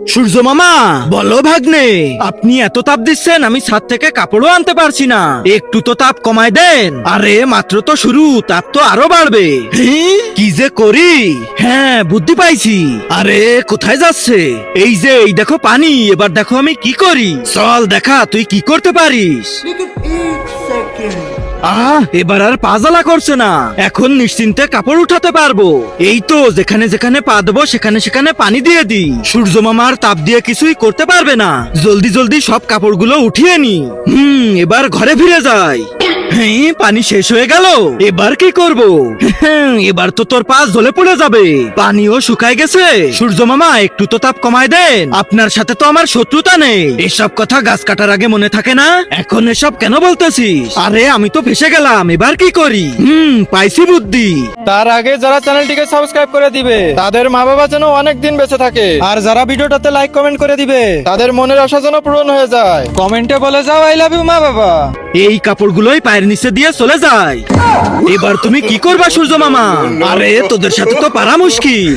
সূর্য মামা, বলো ভাগ্নে, আপনি এত তাপ দিচ্ছেন আমি ছাদ থেকে কাপড়ও আনতে পারছি না। একটু তো তাপ কমায় দেন। আরে মাত্র তো শুরু, তাপ তো আরো বাড়বে। কি যে করি। হ্যাঁ, বুদ্ধি পাইছি। আরে কোথায় যাচ্ছে? এই যে এই দেখো পানি, এবার দেখো আমি কি করি। চল দেখা তুই কি করতে পারিস। এবার আর পা জ্বালা করছে না, এখন নিশ্চিন্তে কাপড় উঠাতে পারবো। এই তো যেখানে যেখানে পা দেবো সেখানে সেখানে পানি দিয়ে দি। সূর্য মামার তাপ দিয়ে কিছুই করতে পারবে না। জলদি জলদি সব কাপড়গুলো উঠিয়ে নি। এবার ঘরে ফিরে যাই। হ্যাঁ, পানি শেষ হয়ে গেল, এবার কি করব? এবার তো তোর পা জ্বলে পড়ে যাবে। পানিও শুকায় গেছে। সূর্য মামা একটু তো তাপ কমায় দেন, আপনার সাথে তো আমার শত্রুতা নেই। এসব কথা গাছ কাটার আগে মনে থাকে না? এখন এসব কেন বলতেছিস? আরে আমি তো ফেসে গেলাম, এবার কি করি? পাইছি বুদ্ধি। তার আগে যারা চ্যানেলটিকে সাবস্ক্রাইব করে দিবে তাদের মা বাবা যেন অনেক দিন বেঁচে থাকে, আর যারা ভিডিওটাতে লাইক কমেন্ট করে দিবে তাদের মনের আশা যেন পূরণ হয়ে যায়। কমেন্টে বলে যাও আই লাভ ইউ মা বাবা। এই কাপড়গুলোই পায়ের নিচে দিয়ে চলে যায়। এবার তুমি কি করবা সূর্য মামা? আরে তোদের সাথে তো পারা মুশকিল।